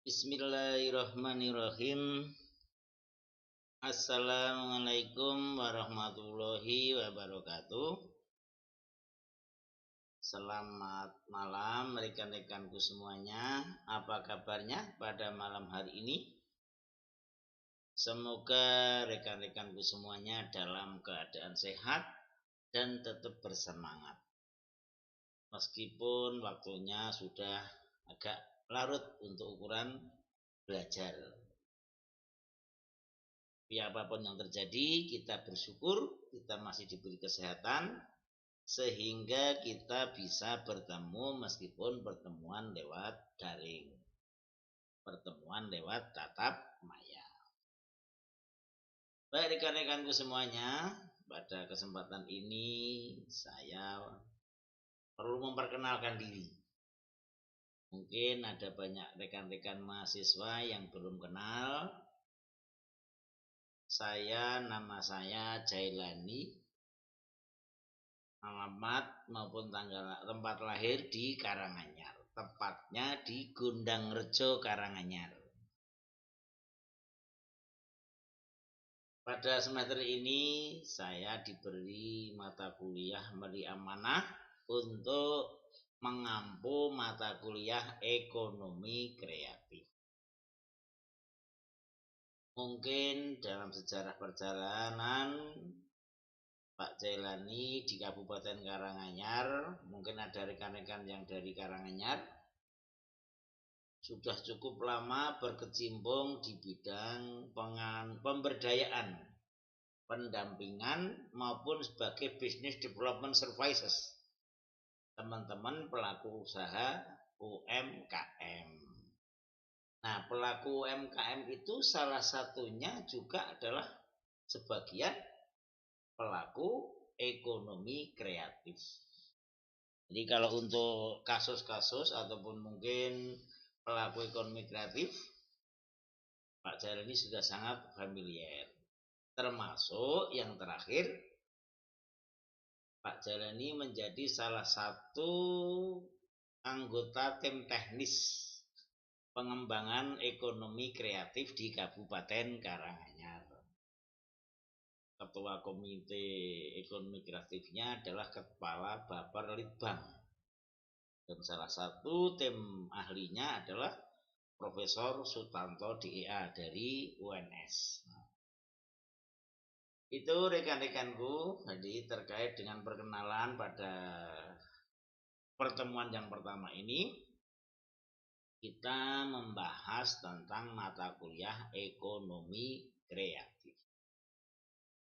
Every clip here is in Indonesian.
Bismillahirrahmanirrahim. Assalamualaikum warahmatullahi wabarakatuh. Selamat malam rekan-rekanku semuanya. Apa kabarnya pada malam hari ini? Semoga rekan-rekanku semuanya dalam keadaan sehat dan tetap bersemangat. Meskipun waktunya sudah agak larut untuk ukuran belajar. Tapi apapun yang terjadi, kita bersyukur kita masih diberi kesehatan sehingga kita bisa bertemu meskipun pertemuan lewat daring, pertemuan lewat tatap maya. Baik rekan-rekanku semuanya, pada kesempatan ini saya perlu memperkenalkan diri. Mungkin ada banyak rekan-rekan mahasiswa yang belum kenal. Nama saya Jailani. Alamat maupun tempat lahir di Karanganyar. Tepatnya di Gondangrejo, Karanganyar. Pada semester ini saya diberi mata kuliah beri amanah untuk mengampu mata kuliah ekonomi kreatif. Mungkin dalam sejarah perjalanan Pak Jailani di Kabupaten Karanganyar, mungkin ada rekan-rekan yang dari Karanganyar, sudah cukup lama berkecimpung di bidang pemberdayaan, pendampingan maupun sebagai business development services teman-teman pelaku usaha UMKM. Nah, pelaku UMKM itu salah satunya juga adalah sebagian pelaku ekonomi kreatif. Jadi kalau untuk kasus-kasus ataupun mungkin pelaku ekonomi kreatif, Pak Jailani sudah sangat familiar. Termasuk yang terakhir, Pak Jailani menjadi salah satu anggota tim teknis pengembangan ekonomi kreatif di Kabupaten Karanganyar. Ketua komite ekonomi kreatifnya adalah Kepala Baperlitbang. Dan salah satu tim ahlinya adalah Profesor Sutanto DEA dari UNS. Itu rekan-rekanku, jadi terkait dengan perkenalan pada pertemuan yang pertama ini, kita membahas tentang mata kuliah ekonomi kreatif.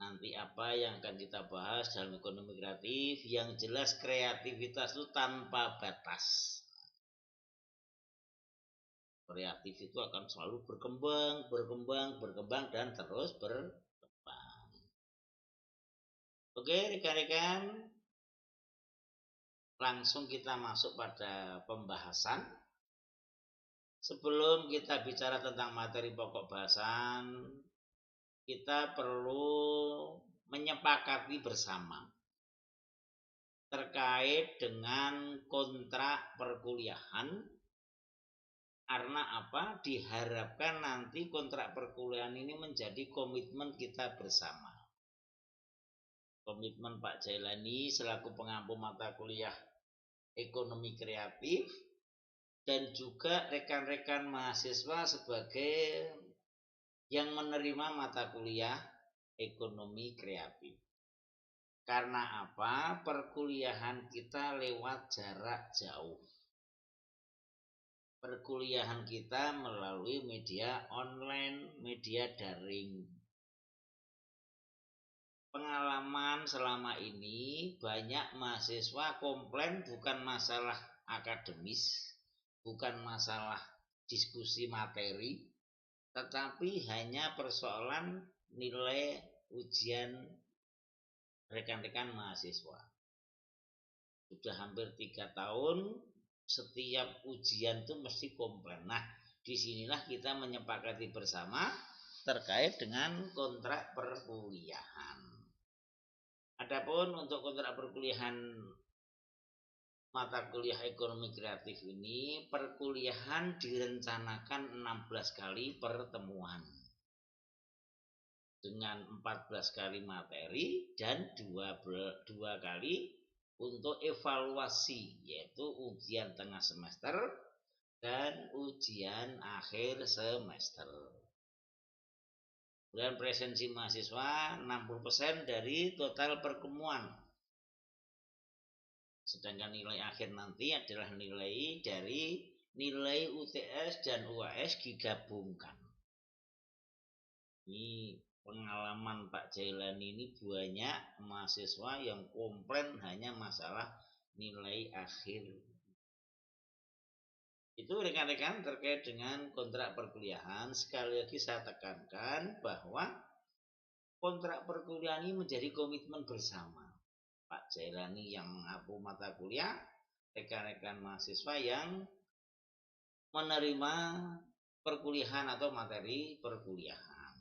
Nanti apa yang akan kita bahas dalam ekonomi kreatif? Yang jelas kreativitas itu tanpa batas. Kreatif itu akan selalu berkembang dan terus berkembang. Oke rekan-rekan, langsung kita masuk pada pembahasan. Sebelum kita bicara tentang materi pokok bahasan, kita perlu menyepakati bersama terkait dengan kontrak perkuliahan. Karena apa? Diharapkan nanti kontrak perkuliahan ini menjadi komitmen kita bersama. Komitmen Pak Jailani selaku pengampu mata kuliah ekonomi kreatif dan juga rekan-rekan mahasiswa sebagai yang menerima mata kuliah ekonomi kreatif. Karena apa? Perkuliahan kita lewat jarak jauh. Perkuliahan kita melalui media online, media daring. Pengalaman selama ini banyak mahasiswa komplain bukan masalah akademis, bukan masalah diskusi materi, tetapi hanya persoalan nilai ujian rekan-rekan mahasiswa. Sudah hampir 3 tahun setiap ujian itu mesti komplain. Nah, disinilah kita menyepakati bersama terkait dengan kontrak perkuliahan. Adapun untuk kontrak perkuliahan mata kuliah ekonomi kreatif ini perkuliahan direncanakan 16 kali pertemuan dengan 14 kali materi dan dua kali untuk evaluasi, yaitu ujian tengah semester dan ujian akhir semester. Dan presensi mahasiswa 60% dari total pertemuan. Sedangkan nilai akhir nanti adalah nilai dari nilai UTS dan UAS digabungkan. Ini pengalaman Pak Jailani, ini banyak mahasiswa yang komplain hanya masalah nilai akhir. Itu rekan-rekan terkait dengan kontrak perkuliahan. Sekali lagi saya tekankan bahwa kontrak perkuliahan ini menjadi komitmen bersama Pak Jailani yang mengaku mata kuliah, rekan-rekan mahasiswa yang menerima perkuliahan atau materi perkuliahan.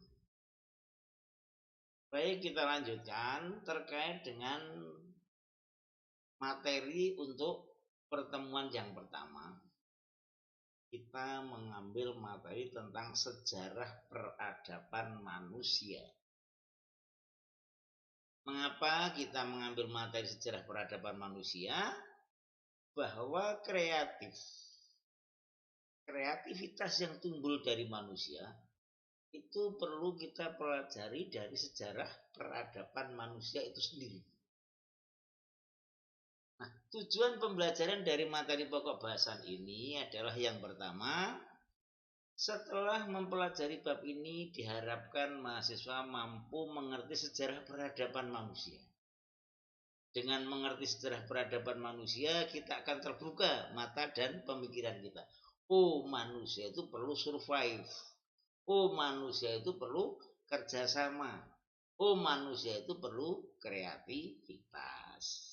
Baik, kita lanjutkan terkait dengan materi untuk pertemuan yang pertama. Kita mengambil materi tentang sejarah peradaban manusia. Mengapa kita mengambil materi sejarah peradaban manusia? Bahwa kreativitas yang timbul dari manusia itu perlu kita pelajari dari sejarah peradaban manusia itu sendiri. Nah, tujuan pembelajaran dari materi pokok bahasan ini adalah yang pertama, setelah mempelajari bab ini diharapkan mahasiswa mampu mengerti sejarah peradaban manusia. Dengan mengerti sejarah peradaban manusia, kita akan terbuka mata dan pemikiran kita. Oh, manusia itu perlu survive. Oh, manusia itu perlu kerjasama. Oh, manusia itu perlu kreativitas.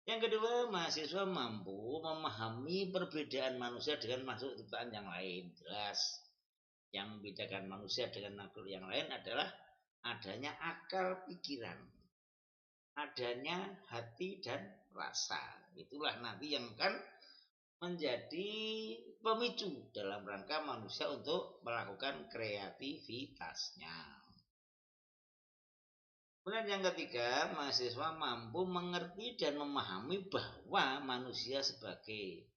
Yang kedua, mahasiswa mampu memahami perbedaan manusia dengan makhluk ciptaan yang lain. Jelas, yang membedakan manusia dengan makhluk yang lain adalah adanya akal pikiran, adanya hati dan rasa. Itulah nanti yang akan menjadi pemicu dalam rangka manusia untuk melakukan kreativitasnya. Kemudian yang ketiga, mahasiswa mampu mengerti dan memahami bahwa manusia sebagai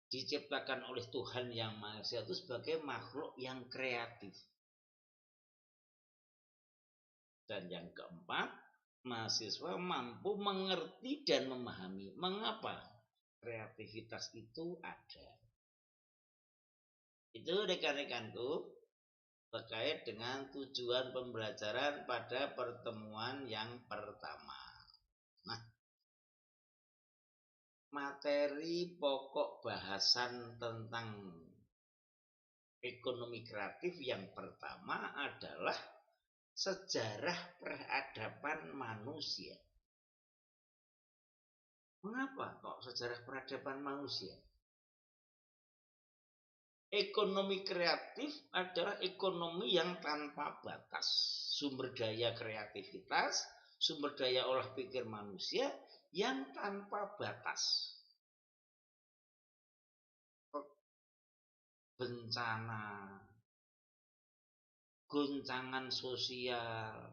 diciptakan oleh Tuhan Yang Maha Esa itu sebagai makhluk yang kreatif. Dan yang keempat, mahasiswa mampu mengerti dan memahami mengapa kreativitas itu ada. Itu rekan-rekanku terkait dengan tujuan pembelajaran pada pertemuan yang pertama. Nah, materi pokok bahasan tentang ekonomi kreatif yang pertama adalah sejarah peradaban manusia. Mengapa kok sejarah peradaban manusia? Ekonomi kreatif adalah ekonomi yang tanpa batas. Sumber daya kreativitas, sumber daya olah pikir manusia yang tanpa batas. Bencana, goncangan sosial,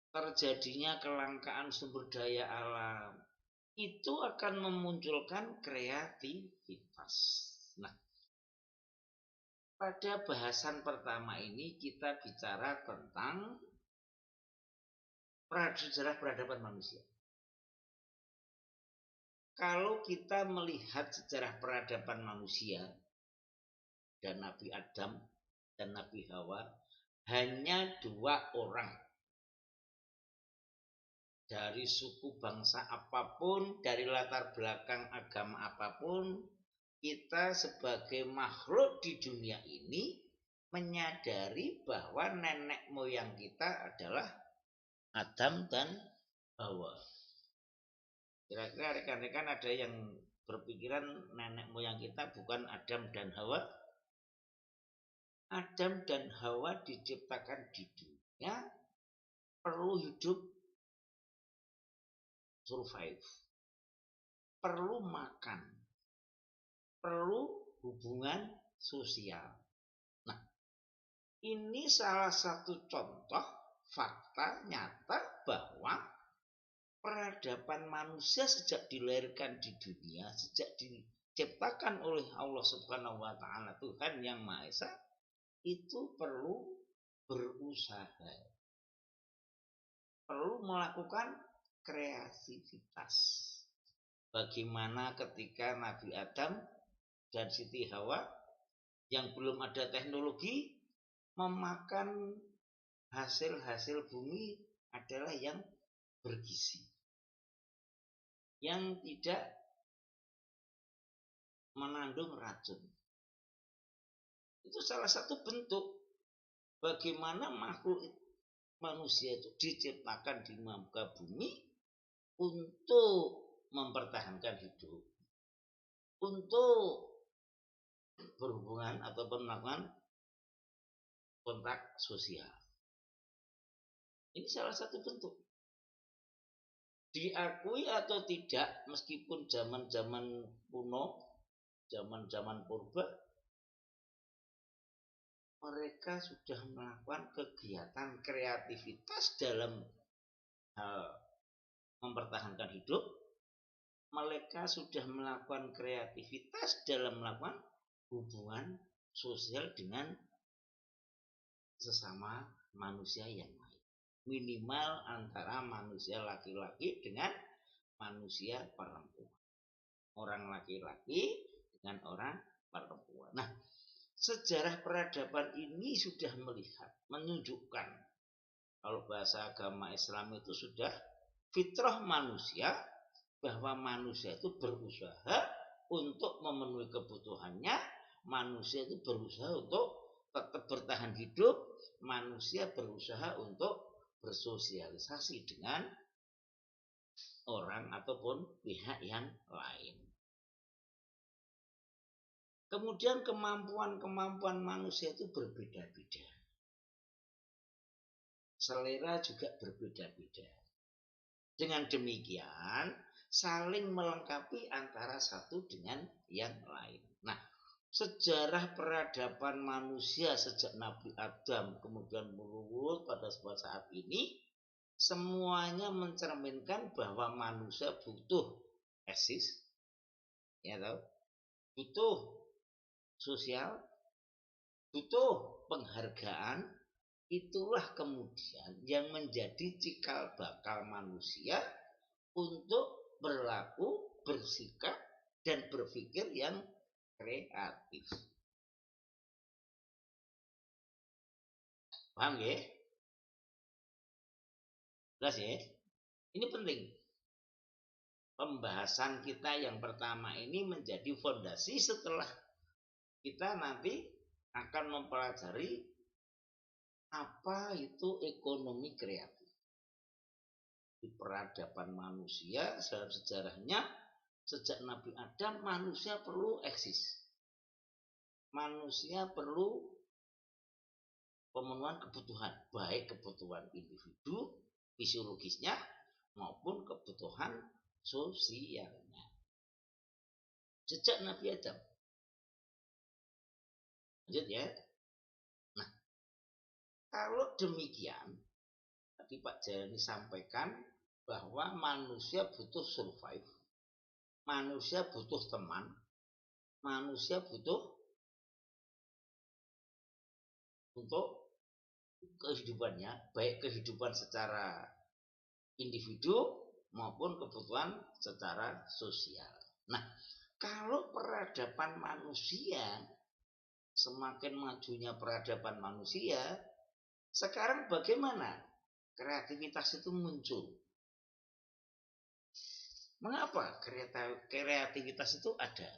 terjadinya kelangkaan sumber daya alam, itu akan memunculkan kreativitas. Nah, pada bahasan pertama ini kita bicara tentang sejarah peradaban manusia. Kalau kita melihat sejarah peradaban manusia dan Nabi Adam dan Nabi Hawa, hanya 2 orang dari suku bangsa apapun, dari latar belakang agama apapun, kita sebagai makhluk di dunia ini menyadari bahwa nenek moyang kita adalah Adam dan Hawa. Kira-kira rekan-rekan ada yang berpikiran nenek moyang kita bukan Adam dan Hawa? Adam dan Hawa diciptakan di dunia perlu hidup survive. perlu makan, perlu hubungan sosial. Nah, ini salah satu contoh fakta nyata bahwa peradaban manusia sejak dilahirkan di dunia, sejak diciptakan oleh Allah Subhanahu wa taala, Tuhan yang Maha Esa, itu perlu berusaha. Perlu melakukan kreativitas. Bagaimana ketika Nabi Adam dan Siti Hawa yang belum ada teknologi memakan hasil-hasil bumi adalah yang bergizi, yang tidak mengandung racun. Itu salah satu bentuk bagaimana makhluk manusia itu diciptakan di muka bumi untuk mempertahankan hidup, untuk berhubungan atau melakukan kontak sosial. Ini salah satu bentuk. Diakui atau tidak, meskipun zaman-zaman kuno, zaman-zaman purba, mereka sudah melakukan kegiatan kreativitas dalam hal mempertahankan hidup. Mereka sudah melakukan kreativitas dalam melakukan hubungan sosial dengan sesama manusia yang lain. Minimal antara manusia laki-laki dengan manusia perempuan. Orang laki-laki dengan orang perempuan. Nah, sejarah peradaban ini sudah melihat, menunjukkan kalau bahasa agama Islam itu sudah fitrah manusia, bahwa manusia itu berusaha untuk memenuhi kebutuhannya, manusia itu berusaha untuk tetap bertahan hidup, manusia berusaha untuk bersosialisasi dengan orang ataupun pihak yang lain. Kemudian kemampuan manusia itu berbeda-beda. Selera juga berbeda-beda. Dengan demikian, saling melengkapi antara satu dengan yang lain. Nah, sejarah peradaban manusia sejak Nabi Adam kemudian berurut pada sebuah saat ini, semuanya mencerminkan bahwa manusia butuh eksis, ya tahu, butuh sosial, butuh penghargaan. Itulah kemudian yang menjadi cikal bakal manusia untuk berlaku, bersikap, dan berpikir yang kreatif. Paham ya? Jelas ya? Ini penting. Pembahasan kita yang pertama ini menjadi fondasi setelah kita nanti akan mempelajari apa itu ekonomi kreatif. Di peradaban manusia dalam sejarahnya sejak Nabi Adam, manusia perlu eksis. Manusia perlu pemenuhan kebutuhan, baik kebutuhan individu fisiologisnya maupun kebutuhan sosialnya. Sejak Nabi Adam. Lanjut ya. Nah, kalau demikian, tadi Pak Jayani sampaikan bahwa manusia butuh survive, manusia butuh teman, manusia butuh untuk kehidupannya, baik kehidupan secara individu maupun kebutuhan secara sosial. Nah, kalau peradaban manusia, semakin majunya peradaban manusia, sekarang bagaimana kreativitas itu muncul? Mengapa kreativitas itu ada?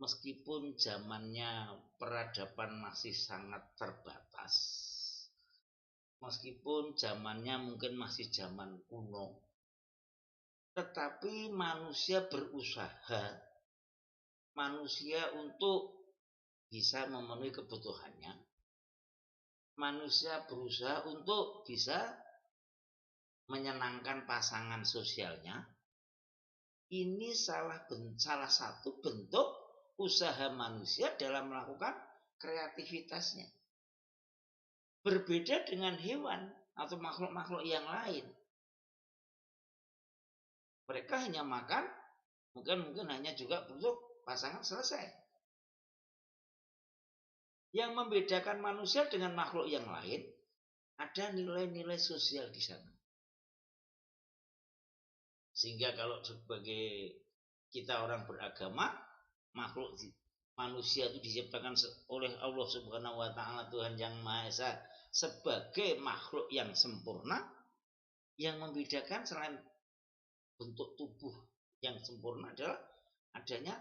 Meskipun zamannya peradaban masih sangat terbatas, meskipun zamannya mungkin masih zaman kuno, tetapi manusia berusaha, manusia untuk bisa memenuhi kebutuhannya, manusia berusaha untuk bisa menyenangkan pasangan sosialnya, ini salah satu bentuk usaha manusia dalam melakukan kreativitasnya. Berbeda dengan hewan atau makhluk-makhluk yang lain. Mereka hanya makan, mungkin hanya juga untuk pasangan, selesai. Yang membedakan manusia dengan makhluk yang lain, ada nilai-nilai sosial di sana. Sehingga kalau sebagai kita orang beragama, manusia itu diciptakan oleh Allah Subhanahu wa taala, Tuhan yang Maha Esa, sebagai makhluk yang sempurna. Yang membedakan selain bentuk tubuh yang sempurna adalah adanya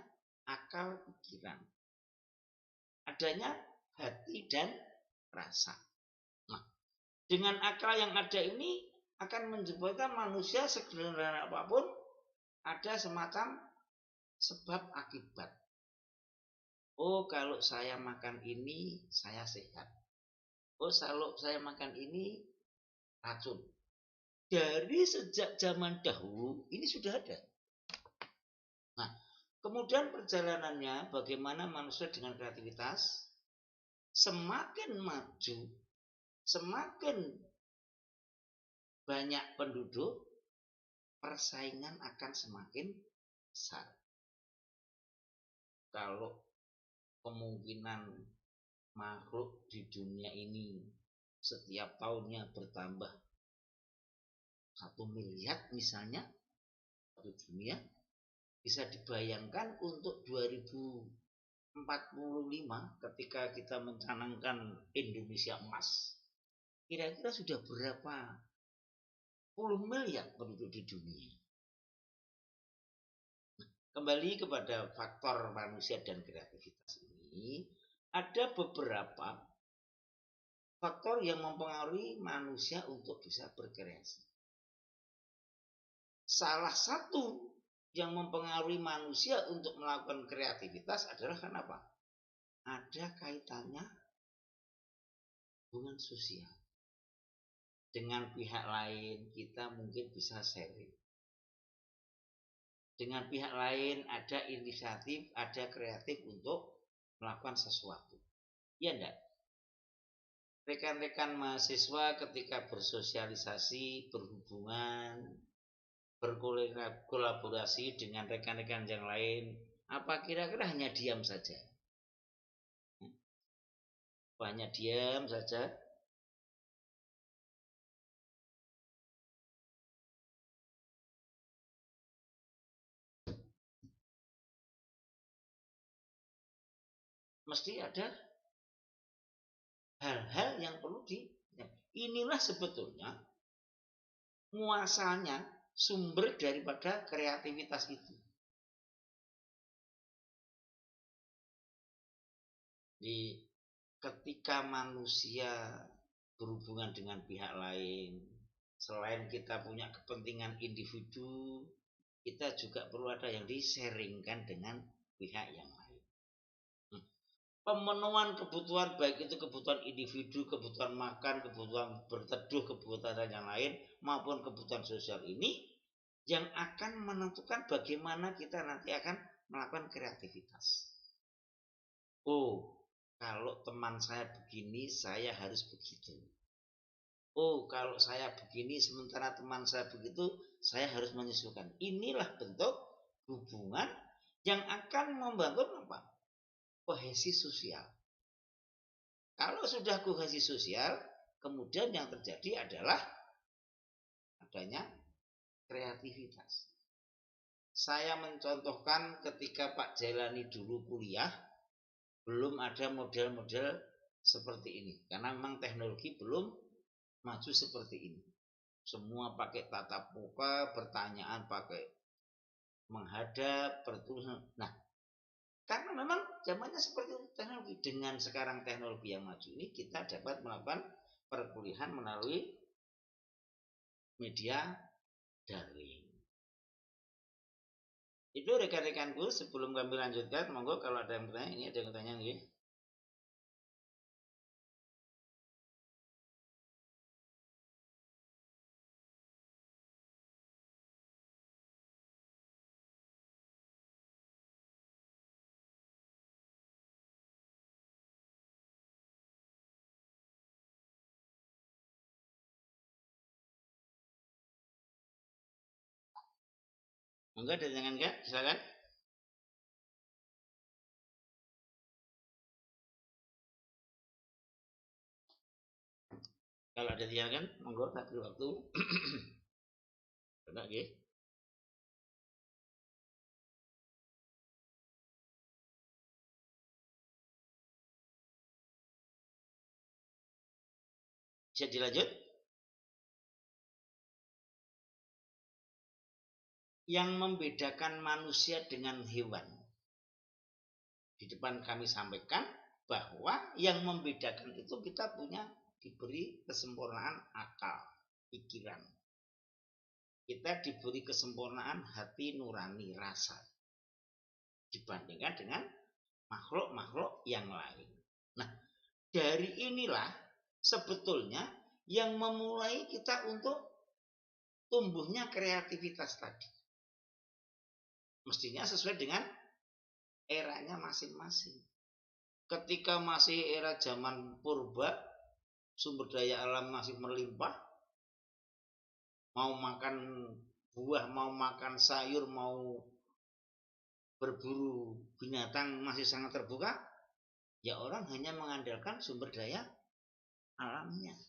akal pikiran, adanya hati dan rasa. Nah, dengan akal yang ada ini akan menyebabkan manusia sederhana apapun ada semacam sebab akibat. Oh, kalau saya makan ini saya sehat. Oh, kalau saya makan ini racun. Dari sejak zaman dahulu ini sudah ada. Nah, kemudian perjalanannya bagaimana manusia dengan kreativitas semakin maju, semakin banyak penduduk, persaingan akan semakin besar. Kalau kemungkinan makhluk di dunia ini setiap tahunnya bertambah 1 miliar misalnya, satu dunia, bisa dibayangkan untuk 2045 ketika kita mencanangkan Indonesia emas, kira-kira sudah berapa puluh miliar penduduk di dunia. Kembali kepada faktor manusia dan kreativitas ini, ada beberapa faktor yang mempengaruhi manusia untuk bisa berkreasi. Salah satu yang mempengaruhi manusia untuk melakukan kreativitas adalah kenapa? Ada kaitannya hubungan sosial. Dengan pihak lain kita mungkin bisa sharing. Dengan pihak lain ada inisiatif, ada kreatif untuk melakukan sesuatu. Ya enggak? Rekan-rekan mahasiswa ketika bersosialisasi, berhubungan, berkolaborasi dengan rekan-rekan yang lain, apa kira-kira hanya diam saja? Hanya diam saja? Mesti ada hal-hal yang perlu inilah sebetulnya muasalnya, sumber daripada kreativitas itu. Di ketika manusia berhubungan dengan pihak lain, selain kita punya kepentingan individu, kita juga perlu ada yang di-sharingkan dengan pihak yang lain. Pemenuhan kebutuhan, baik itu kebutuhan individu, kebutuhan makan, kebutuhan berteduh, kebutuhan yang lain, maupun kebutuhan sosial ini yang akan menentukan bagaimana kita nanti akan melakukan kreativitas. Oh, kalau teman saya begini, saya harus begitu. Oh, kalau saya begini, sementara teman saya begitu, saya harus menyesuaikan. Inilah bentuk hubungan yang akan membangun apa? Kohesi sosial. Kalau sudah kohesi sosial, kemudian yang terjadi adalah adanya kreativitas. Saya mencontohkan ketika Pak Jailani dulu kuliah, belum ada model-model seperti ini. Karena memang teknologi belum maju seperti ini. Semua pakai tatap muka, pertanyaan pakai menghadap, bertulis. Nah, karena memang zamannya seperti itu teknologi. Dengan sekarang teknologi yang maju ini, kita dapat melakukan perkuliahan melalui media daring. Itu rekan-rekanku, sebelum kami lanjutkan, monggo kalau ada yang bertanya, ini ada yang bertanya nih. Enggak ada jangan enggak, silakan. Kalau ada kan, monggo tak beri waktu. Enggak nggih. Bisa dilanjut? Yang membedakan manusia dengan hewan. Di depan kami sampaikan bahwa yang membedakan itu kita punya diberi kesempurnaan akal, pikiran. Kita diberi kesempurnaan hati nurani, rasa. Dibandingkan dengan makhluk-makhluk yang lain. Nah, dari inilah sebetulnya yang memulai kita untuk tumbuhnya kreativitas tadi. Mestinya sesuai dengan eranya masing-masing. Ketika masih era zaman purba, sumber daya alam masih melimpah, mau makan buah, mau makan sayur, mau berburu binatang masih sangat terbuka, ya orang hanya mengandalkan sumber daya alamnya.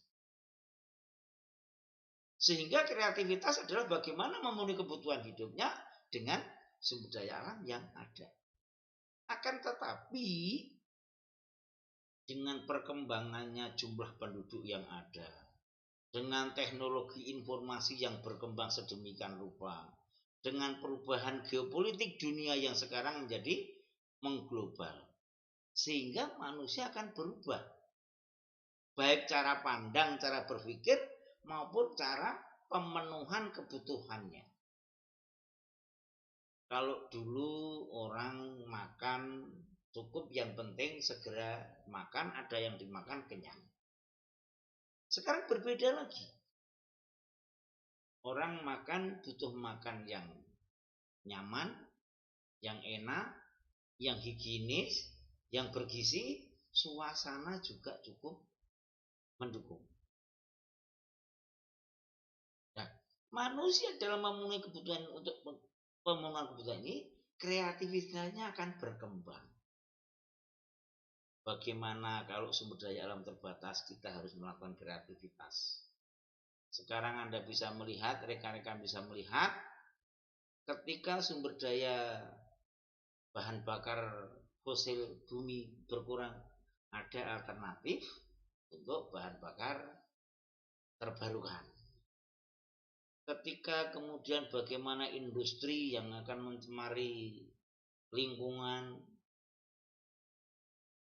Sehingga kreativitas adalah bagaimana memenuhi kebutuhan hidupnya dengan sumber daya alam yang ada. Akan tetapi dengan perkembangannya jumlah penduduk yang ada, dengan teknologi informasi yang berkembang sedemikian rupa, dengan perubahan geopolitik dunia yang sekarang menjadi mengglobal, sehingga manusia akan berubah. Baik cara pandang, cara berpikir, maupun cara pemenuhan kebutuhannya. Kalau dulu orang makan cukup, yang penting segera makan, ada yang dimakan kenyang. Sekarang berbeda lagi. Orang makan butuh makan yang nyaman, yang enak, yang higienis, yang bergizi, suasana juga cukup mendukung. Nah, manusia dalam memenuhi kebutuhan, untuk pemenuhan kebutuhan ini, kreativitasnya akan berkembang. Bagaimana kalau sumber daya alam terbatas, kita harus melakukan kreativitas. Sekarang Anda bisa melihat, rekan-rekan bisa melihat, ketika sumber daya bahan bakar fosil bumi berkurang, ada alternatif untuk bahan bakar terbarukan. Ketika kemudian bagaimana industri yang akan mencemari lingkungan,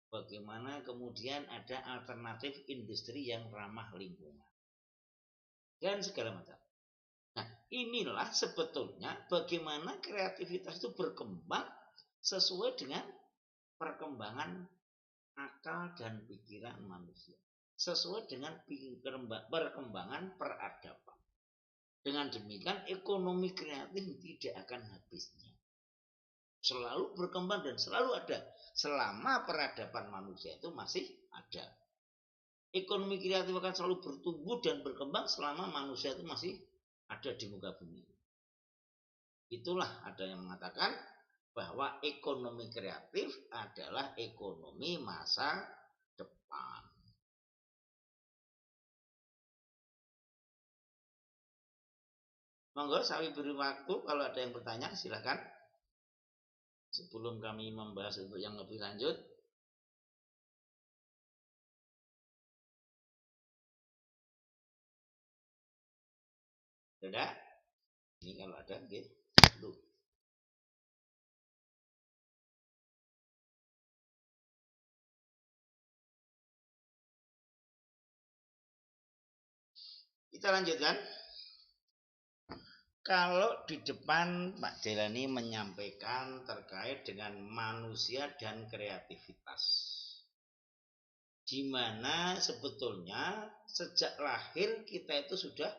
bagaimana kemudian ada alternatif industri yang ramah lingkungan, dan segala macam. Nah, inilah sebetulnya bagaimana kreativitas itu berkembang sesuai dengan perkembangan akal dan pikiran manusia, sesuai dengan perkembangan peradaban. Dengan demikian ekonomi kreatif tidak akan habisnya, selalu berkembang dan selalu ada selama peradaban manusia itu masih ada. Ekonomi kreatif akan selalu bertumbuh dan berkembang selama manusia itu masih ada di muka bumi. Itulah ada yang mengatakan bahwa ekonomi kreatif adalah ekonomi masa depan. Monggo saya beri waktu, kalau ada yang bertanya silakan sebelum kami membahas untuk yang lebih lanjut. Sudah? Ini kalau ada, dulu. Kita lanjutkan. Kalau di depan Pak Jelani menyampaikan terkait dengan manusia dan kreativitas, di mana sebetulnya sejak lahir kita itu sudah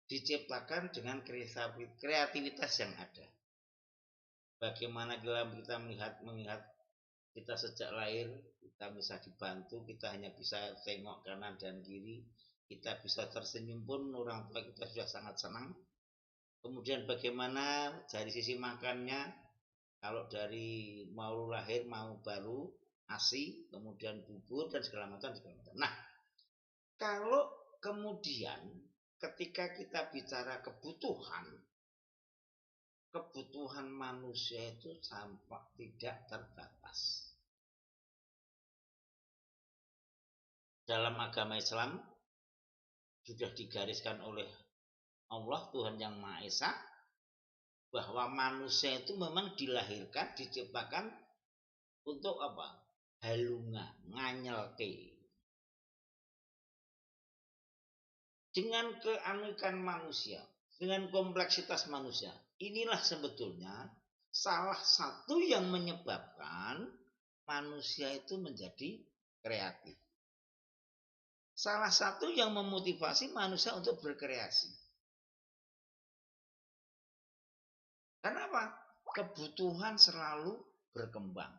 diciptakan dengan kreativitas yang ada. Bagaimana kita melihat kita sejak lahir, kita bisa dibantu, kita hanya bisa tengok kanan dan kiri, kita bisa tersenyum pun orang tua kita sudah sangat senang. Kemudian bagaimana dari sisi makannya, kalau dari mau lahir mau baru ASI, kemudian bubur dan segala macam. Nah, kalau kemudian ketika kita bicara kebutuhan manusia itu tampak tidak terbatas. Dalam agama Islam sudah digariskan oleh Allah Tuhan Yang Maha Esa bahwa manusia itu memang dilahirkan, diciptakan untuk apa? Halunga, nganyelke. Dengan keanekan manusia, dengan kompleksitas manusia, inilah sebetulnya salah satu yang menyebabkan manusia itu menjadi kreatif. Salah satu yang memotivasi manusia untuk berkreasi. Kenapa? Kebutuhan selalu berkembang.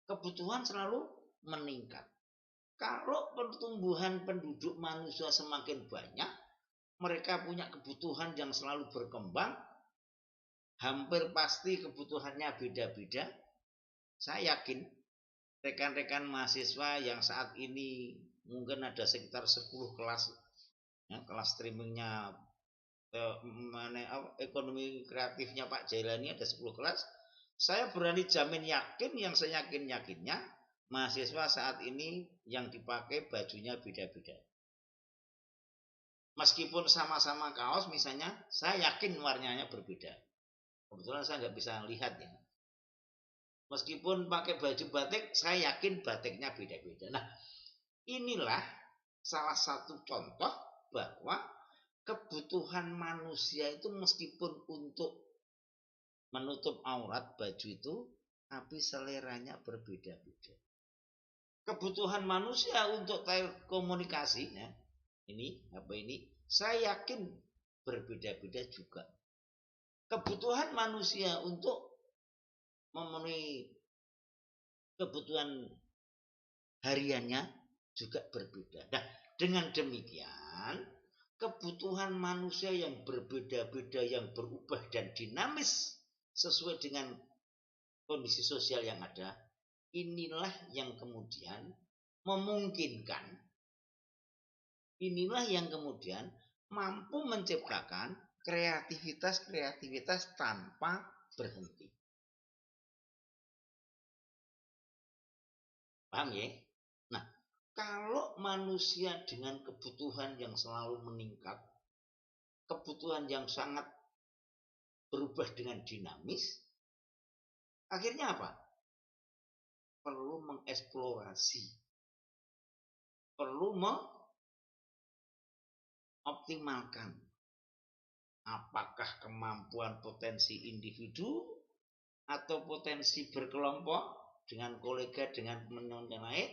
Kebutuhan selalu meningkat. Kalau pertumbuhan penduduk manusia semakin banyak, mereka punya kebutuhan yang selalu berkembang, hampir pasti kebutuhannya beda-beda. Saya yakin rekan-rekan mahasiswa yang saat ini mungkin ada sekitar 10 kelas, ya, kelas streamingnya ekonomi kreatifnya Pak Jailani ada 10 kelas. Saya berani jamin yakin, yang saya yakinnya mahasiswa saat ini yang dipakai bajunya beda-beda. Meskipun sama-sama kaos misalnya, saya yakin warnanya berbeda. Kebetulan saya nggak bisa lihat ya. Meskipun pakai baju batik, saya yakin batiknya beda-beda. Nah, inilah salah satu contoh bahwa kebutuhan manusia itu meskipun untuk menutup aurat baju itu, tapi seleranya berbeda-beda. Kebutuhan manusia untuk telekomunikasi, ya, ini apa ini? Saya yakin berbeda-beda juga. Kebutuhan manusia untuk memenuhi kebutuhan hariannya juga berbeda. Nah, dengan demikian kebutuhan manusia yang berbeda-beda, yang berubah dan dinamis sesuai dengan kondisi sosial yang ada, inilah yang kemudian memungkinkan, inilah yang kemudian mampu menciptakan kreativitas tanpa berhenti. Paham ya? Nah, kalau manusia dengan kebutuhan yang selalu meningkat, kebutuhan yang sangat berubah dengan dinamis, akhirnya apa? Perlu mengeksplorasi, perlu mengoptimalkan apakah kemampuan potensi individu atau potensi berkelompok dengan kolega, dengan teman-teman yang lain.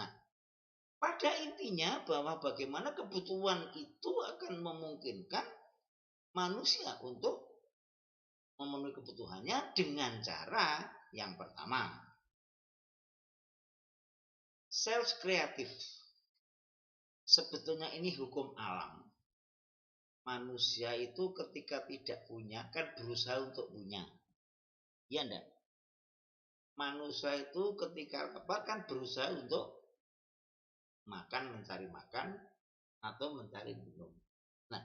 Nah, pada intinya bahwa bagaimana kebutuhan itu akan memungkinkan manusia untuk memenuhi kebutuhannya dengan cara yang pertama, self kreatif. Sebetulnya ini hukum alam. Manusia itu ketika tidak punya kan berusaha untuk punya. Iya enggak? Manusia itu ketika kan berusaha untuk makan, mencari makan atau mencari minum. Nah,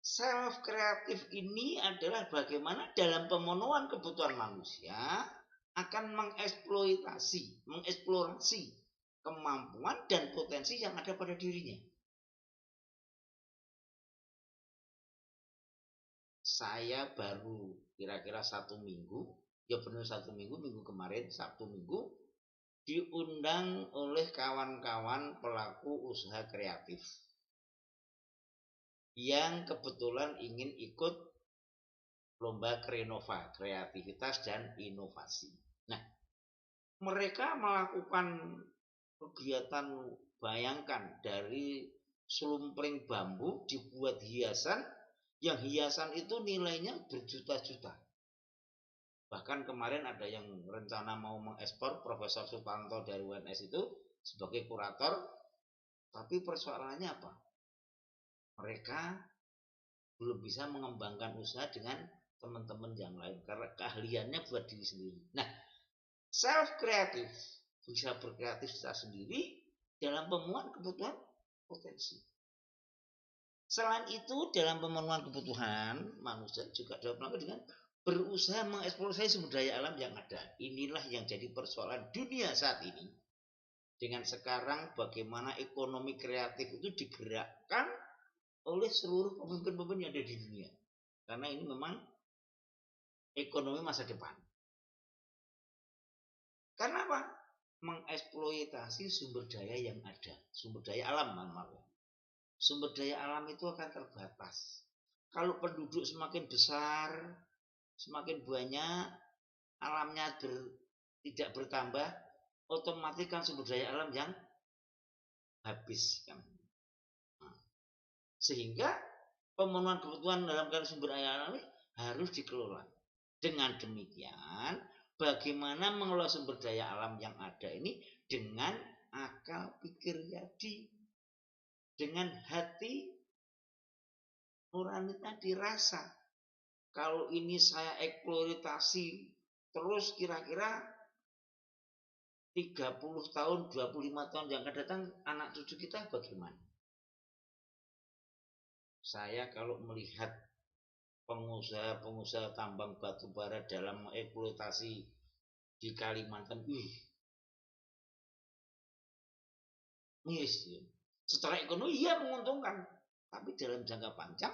self kreatif ini adalah bagaimana dalam pemenuhan kebutuhan manusia akan mengeksplorasi kemampuan dan potensi yang ada pada dirinya. Saya baru kira-kira 1 minggu, ya benar 1 minggu, minggu kemarin, Sabtu Minggu, diundang oleh kawan-kawan pelaku usaha kreatif yang kebetulan ingin ikut lomba Krenova, kreativitas dan inovasi. Nah, mereka melakukan kegiatan, bayangkan, dari selumpring bambu dibuat hiasan, yang hiasan itu nilainya berjuta-juta. Bahkan kemarin ada yang rencana mau mengekspor, Profesor Sutanto dari UNS itu sebagai kurator, tapi persoalannya apa? Mereka belum bisa mengembangkan usaha dengan teman-teman yang lain karena keahliannya buat diri sendiri. Nah, self kreatif, bisa berkreatif secara sendiri dalam pemenuhan kebutuhan potensi. Selain itu, dalam pemenuhan kebutuhan manusia juga dapat melakukan dengan berusaha mengeksplorasi sumber daya alam yang ada. Inilah yang jadi persoalan dunia saat ini. Dengan sekarang bagaimana ekonomi kreatif itu digerakkan oleh seluruh pemimpin-pemimpin yang ada di dunia. Karena ini memang ekonomi masa depan. Karena apa? Mengeksploitasi sumber daya yang ada. Sumber daya alam, sumber daya alam itu akan terbatas. Kalau penduduk semakin besar, semakin banyak, alamnya tidak bertambah, otomatis kan sumber daya alam yang habis kan. Sehingga pemenuhan kebutuhan dalam sumber daya alam harus dikelola. Dengan demikian, bagaimana mengelola sumber daya alam yang ada ini dengan akal pikir jadi, dengan hati nurani tadi rasa. Kalau ini saya eksploitasi terus kira-kira 30 tahun, 25 tahun yang akan datang anak cucu kita bagaimana? Saya kalau melihat pengusaha-pengusaha tambang batu bara dalam eksploitasi di Kalimantan, miris ya. Secara ekonomi iya menguntungkan, tapi dalam jangka panjang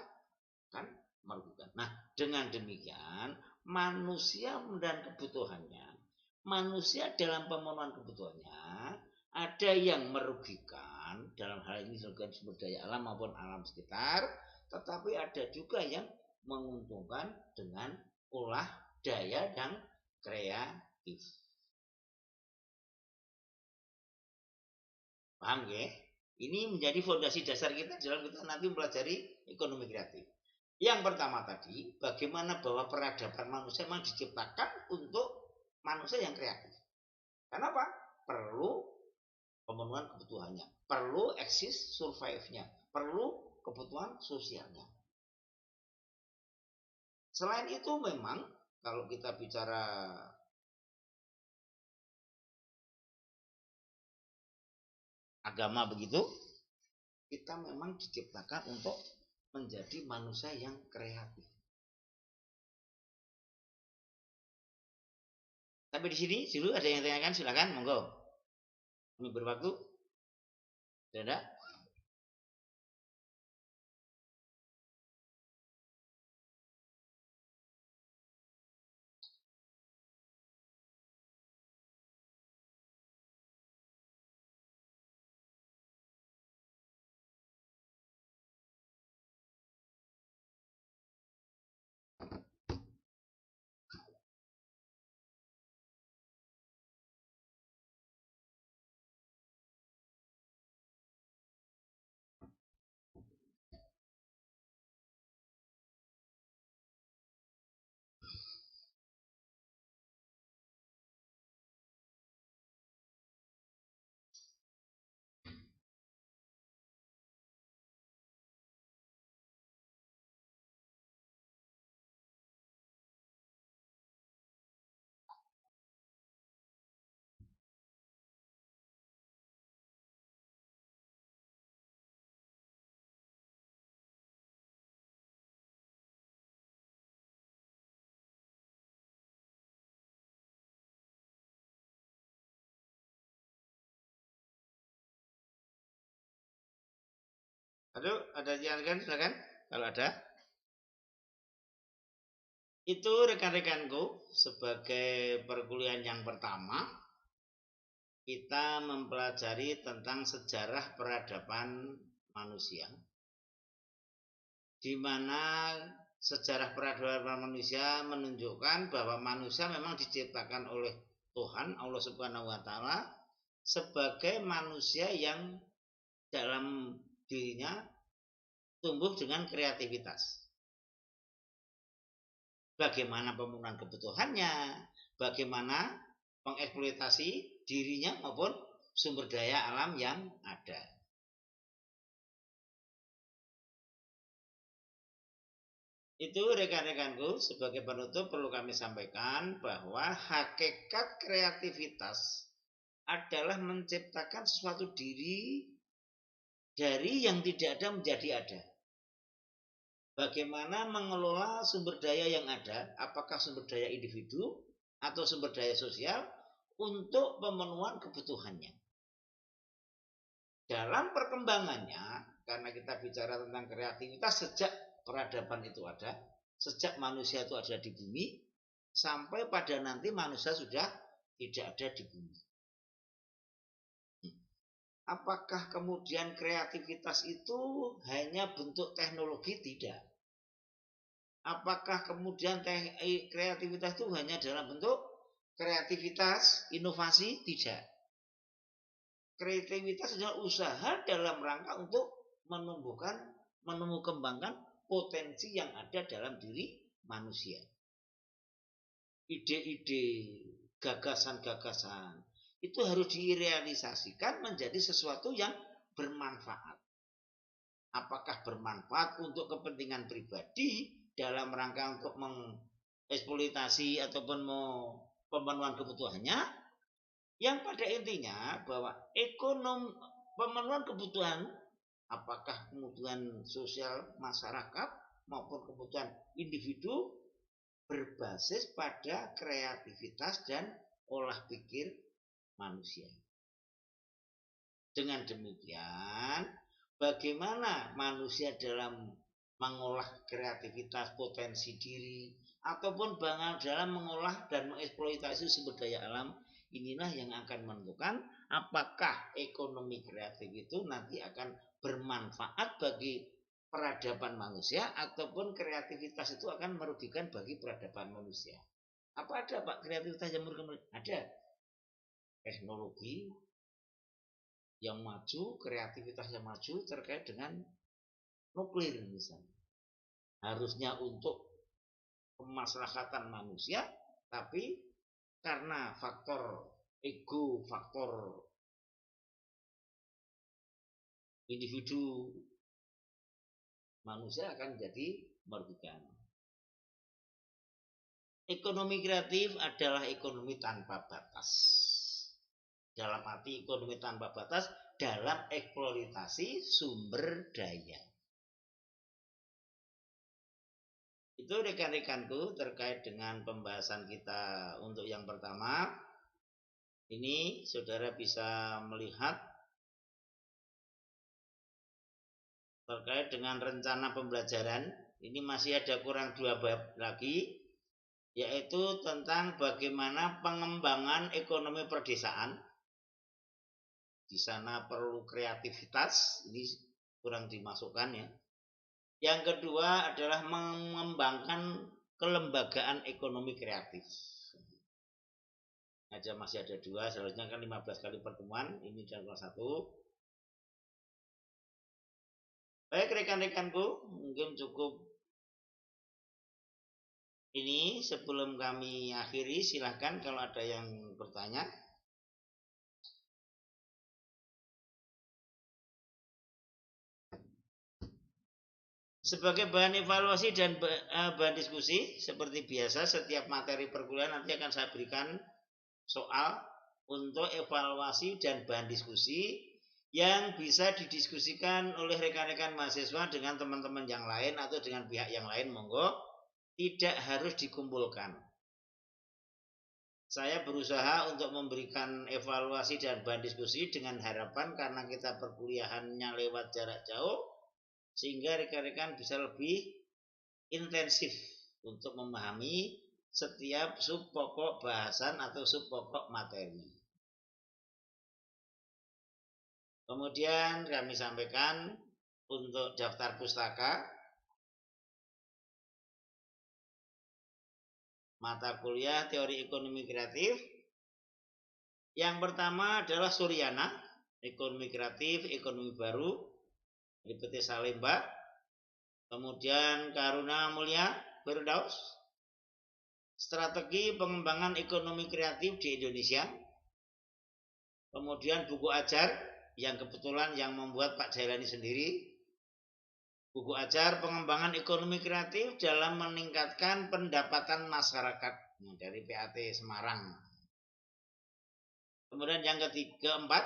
kan merugikan. Nah, dengan demikian manusia dan kebutuhannya, manusia dalam pemenuhan kebutuhannya ada yang merugikan dalam hal ini merugikan sumber daya alam maupun alam sekitar, tetapi ada juga yang menguntungkan dengan olah daya yang kreatif. Paham ya? Ini menjadi fondasi dasar kita dalam kita nanti mempelajari ekonomi kreatif. Yang pertama tadi, bagaimana bahwa peradaban manusia memang diciptakan untuk manusia yang kreatif. Kenapa? Perlu pemenuhan kebutuhannya, perlu eksis survive-nya, perlu kebutuhan sosialnya. Selain itu memang kalau kita bicara agama begitu, kita memang diciptakan untuk menjadi manusia yang kreatif. Tapi di sini dulu ada yang tanyakan, silakan monggo. Ini berwaktu. Tidak? Aduh, ada yang kan, silakan. Kalau ada, itu rekan-rekanku sebagai perkuliahan yang pertama kita mempelajari tentang sejarah peradaban manusia, di mana sejarah peradaban manusia menunjukkan bahwa manusia memang diciptakan oleh Tuhan Allah Subhanahu wa taala sebagai manusia yang dalam dirinya tumbuh dengan kreativitas. Bagaimana pemenuhan kebutuhannya, bagaimana mengeksploitasi dirinya maupun sumber daya alam yang ada. Itu rekan-rekanku, sebagai penutup perlu kami sampaikan bahwa hakikat kreativitas adalah menciptakan sesuatu diri dari yang tidak ada menjadi ada. Bagaimana mengelola sumber daya yang ada, apakah sumber daya individu atau sumber daya sosial untuk pemenuhan kebutuhannya. Dalam perkembangannya, karena kita bicara tentang kreativitas sejak peradaban itu ada, sejak manusia itu ada di bumi, sampai pada nanti manusia sudah tidak ada di bumi. Apakah kemudian kreativitas itu hanya bentuk teknologi? Tidak. Apakah kemudian kreativitas itu hanya dalam bentuk kreativitas, inovasi? Tidak. Kreativitas adalah usaha dalam rangka untuk kembangkan potensi yang ada dalam diri manusia. Ide-ide, gagasan-gagasan itu harus direalisasikan menjadi sesuatu yang bermanfaat. Apakah bermanfaat untuk kepentingan pribadi dalam rangka untuk mengeksploitasi ataupun pemenuhan kebutuhannya, yang pada intinya bahwa pemenuhan kebutuhan, apakah kebutuhan sosial masyarakat maupun kebutuhan individu, berbasis pada kreativitas dan olah pikir manusia. Dengan demikian, bagaimana manusia dalam mengolah kreativitas potensi diri ataupun dalam mengolah dan mengeksploitasi sumber daya alam, inilah yang akan menentukan apakah ekonomi kreatif itu nanti akan bermanfaat bagi peradaban manusia ataupun kreativitas itu akan merugikan bagi peradaban manusia. Apa ada Pak kreativitas yang merugikan? Ada. Teknologi yang maju, kreativitas yang maju terkait dengan nuklir misalnya. Harusnya untuk kemaslahatan manusia, tapi karena faktor ego, faktor individu, manusia akan jadi merugikan. Ekonomi kreatif adalah ekonomi tanpa batas. Dalam arti ekonomi tanpa batas dalam eksploitasi sumber daya. Itu rekan-rekanku terkait dengan pembahasan kita untuk yang pertama. Ini saudara bisa melihat terkait dengan rencana pembelajaran. Ini masih ada kurang 2 bab lagi, yaitu tentang bagaimana pengembangan ekonomi perdesaan. Di sana perlu kreativitas, ini kurang dimasukkan ya. Yang kedua adalah mengembangkan kelembagaan ekonomi kreatif. Masih ada 2, seharusnya kan 15 kali pertemuan, ini adalah 1. Baik rekan-rekanku, mungkin cukup ini. Sebelum kami akhiri, silahkan kalau ada yang bertanya. Sebagai bahan evaluasi dan bahan diskusi, seperti biasa setiap materi perkuliahan nanti akan saya berikan soal untuk evaluasi dan bahan diskusi yang bisa didiskusikan oleh rekan-rekan mahasiswa dengan teman-teman yang lain atau dengan pihak yang lain, monggo, tidak harus dikumpulkan. Saya berusaha untuk memberikan evaluasi dan bahan diskusi dengan harapan karena kita perkuliahannya lewat jarak jauh, sehingga rekan-rekan bisa lebih intensif untuk memahami setiap sub pokok bahasan atau sub pokok materi. Kemudian kami sampaikan untuk daftar pustaka mata kuliah teori ekonomi kreatif. Yang pertama adalah Suryana, ekonomi kreatif, ekonomi baru, IPT Salemba. Kemudian Karuna Mulya Firdaus, strategi pengembangan ekonomi kreatif di Indonesia. Kemudian buku ajar yang kebetulan yang membuat Pak Jailani sendiri. Buku ajar pengembangan ekonomi kreatif dalam meningkatkan pendapatan masyarakat dari PAT Semarang. Kemudian yang keempat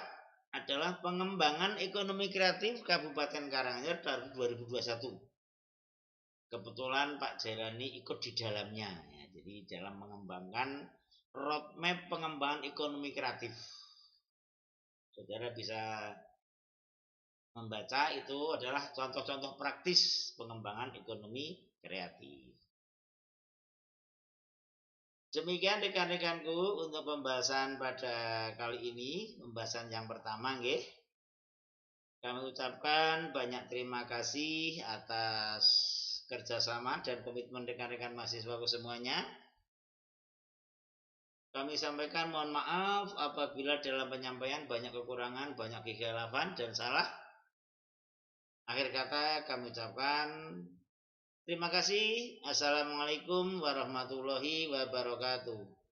adalah pengembangan ekonomi kreatif Kabupaten Karanganyar tahun 2021. Kebetulan Pak Jailani ikut di dalamnya, ya, jadi dalam mengembangkan roadmap pengembangan ekonomi kreatif. Saudara bisa membaca, itu adalah contoh-contoh praktis pengembangan ekonomi kreatif. Demikian rekan-rekanku untuk pembahasan pada kali ini, pembahasan yang pertama nggih. Kami ucapkan banyak terima kasih atas kerjasama dan komitmen rekan-rekan mahasiswaku semuanya. Kami sampaikan mohon maaf apabila dalam penyampaian banyak kekurangan, banyak kekhilafan dan salah. Akhir kata kami ucapkan terima kasih. Assalamualaikum warahmatullahi wabarakatuh.